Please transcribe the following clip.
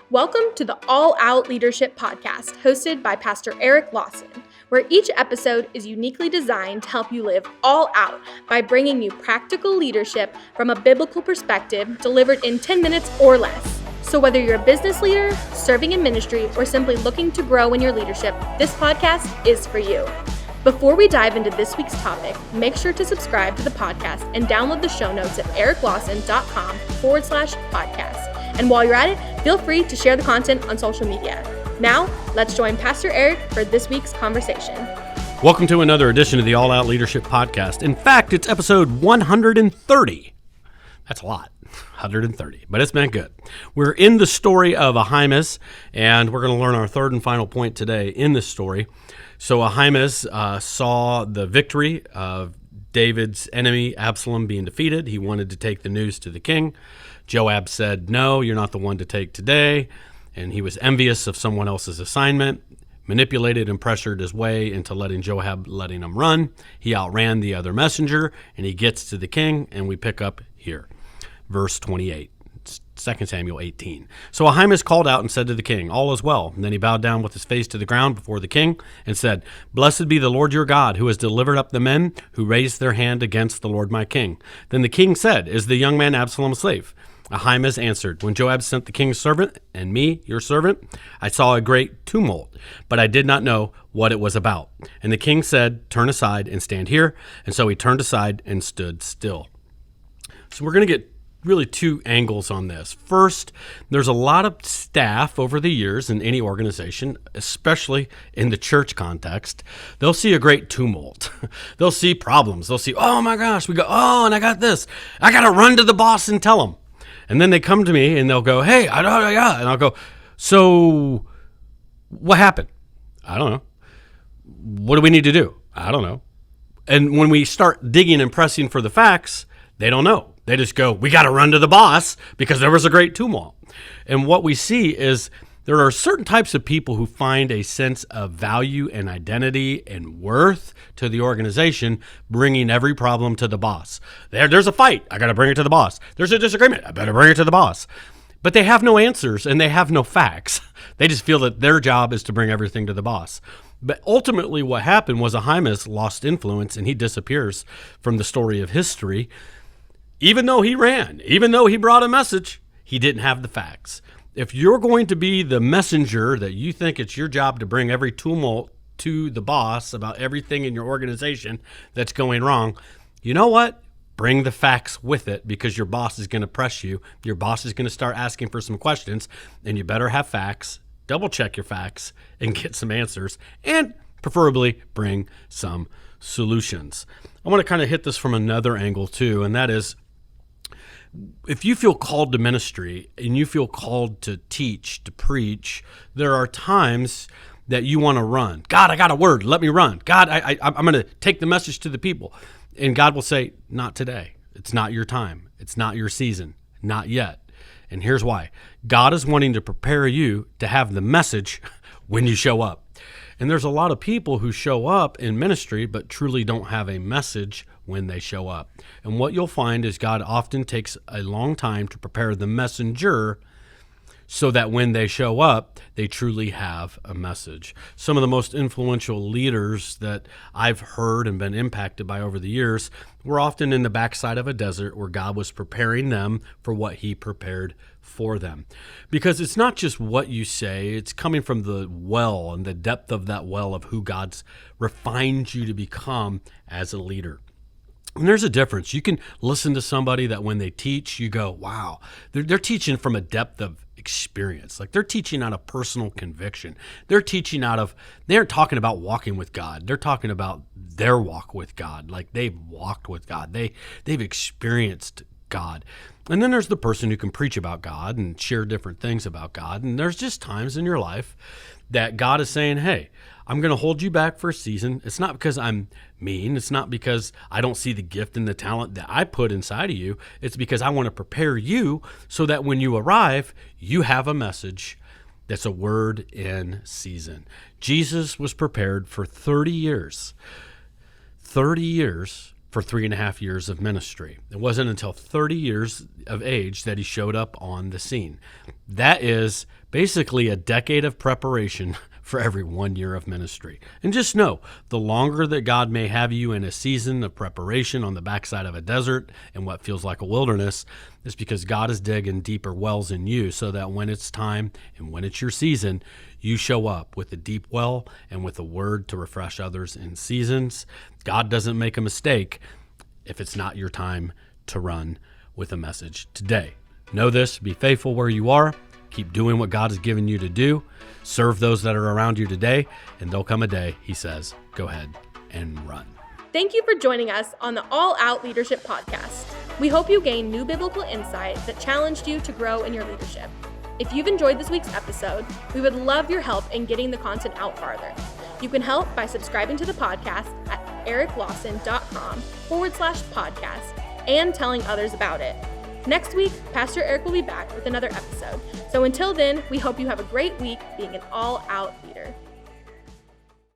Welcome to the All Out Leadership Podcast, hosted by Pastor Eric Lawson, where each episode is uniquely designed to help you live all out by bringing you practical leadership from a biblical perspective delivered in 10 minutes or less. So whether you're a business leader, serving in ministry, or simply looking to grow in your leadership, this podcast is for you. Before we dive into this week's topic, make sure to subscribe to the podcast and download the show notes at ericlawson.com/podcast. And while you're at it, feel free to share the content on social media. Now, let's join Pastor Eric for this week's conversation. Welcome to another edition of the All Out Leadership Podcast. In fact, it's episode 130. That's a lot, 130, but it's been good. We're in the story of Ahimaaz, and we're going to learn our third and final point today in this story. So Ahimaaz saw the victory of David's enemy, Absalom, being defeated. He wanted to take the news to the king. Joab said, "No, you're not the one to take today." And he was envious of someone else's assignment, manipulated and pressured his way into letting him run. He outran the other messenger, and he gets to the king, and we pick up here. Verse 28, 2 Samuel 18. So Ahimaaz called out and said to the king, "All is well." And then he bowed down with his face to the ground before the king and said, "Blessed be the Lord your God, who has delivered up the men who raised their hand against the Lord my king." Then the king said, "Is the young man Absalom safe?" Ahimaaz answered, "When Joab sent the king's servant and me, your servant, I saw a great tumult, but I did not know what it was about." And the king said, "Turn aside and stand here." And so he turned aside and stood still. So we're going to get really two angles on this. First, there's a lot of staff over the years in any organization, especially in the church context. They'll see a great tumult. They'll see problems. They'll see, "Oh my gosh," we go, "Oh, and I got this. I got to run to the boss and tell him." And then they come to me and they'll go, "Hey, and I'll go, "So what happened?" "I don't know." "What do we need to do?" "I don't know." And when we start digging and pressing for the facts, they don't know. They just go, "We got to run to the boss because there was a great tumult." And what we see is there are certain types of people who find a sense of value and identity and worth to the organization, bringing every problem to the boss. There's a fight. I got to bring it to the boss. There's a disagreement. I better bring it to the boss. But they have no answers and they have no facts. They just feel that their job is to bring everything to the boss. But ultimately what happened was Ahimaaz lost influence and he disappears from the story of history. Even though he ran, even though he brought a message, he didn't have the facts. If you're going to be the messenger that you think it's your job to bring every tumult to the boss about everything in your organization that's going wrong, you know what? Bring the facts with it because your boss is going to press you. Your boss is going to start asking for some questions, and you better have facts, double check your facts, and get some answers, and preferably bring some solutions. I want to kind of hit this from another angle too, and that is, if you feel called to ministry and you feel called to teach, to preach, there are times that you want to run. "God, I got a word. Let me run. God, I'm going to take the message to the people." And God will say, "Not today. It's not your time. It's not your season. Not yet." And here's why. God is wanting to prepare you to have the message when you show up. And there's a lot of people who show up in ministry but truly don't have a message when they show up. And what you'll find is God often takes a long time to prepare the messenger so that when they show up, they truly have a message. Some of the most influential leaders that I've heard and been impacted by over the years were often in the backside of a desert where God was preparing them for what he prepared for them. Because it's not just what you say, it's coming from the well and the depth of that well of who God's refined you to become as a leader. And there's a difference. You can listen to somebody that when they teach, you go, wow, they're teaching from a depth of experience. Like they're teaching out of personal conviction. They aren't talking about walking with God. They're talking about their walk with God. Like they've walked with God. They've experienced God. And then there's the person who can preach about God and share different things about God. And there's just times in your life that God is saying, "Hey, I'm going to hold you back for a season." It's not because I'm mean. It's not because I don't see the gift and the talent that I put inside of you. It's because I want to prepare you so that when you arrive, you have a message that's a word in season. Jesus was prepared for 30 years for 3.5 years of ministry. It wasn't until 30 years of age that he showed up on the scene. That is Basically, a decade of preparation for every 1 year of ministry. And just know, the longer that God may have you in a season of preparation on the backside of a desert and what feels like a wilderness, is because God is digging deeper wells in you so that when it's time and when it's your season, you show up with a deep well and with a word to refresh others in seasons. God doesn't make a mistake if it's not your time to run with a message today. Know this, be faithful where you are. Keep doing what God has given you to do. Serve those that are around you today, and there'll come a day, he says, go ahead and run. Thank you for joining us on the All Out Leadership Podcast. We hope you gained new biblical insight that challenged you to grow in your leadership. If you've enjoyed this week's episode, we would love your help in getting the content out farther. You can help by subscribing to the podcast at ericlawson.com/podcast and telling others about it. Next week, Pastor Eric will be back with another episode. So until then, we hope you have a great week being an all-out leader.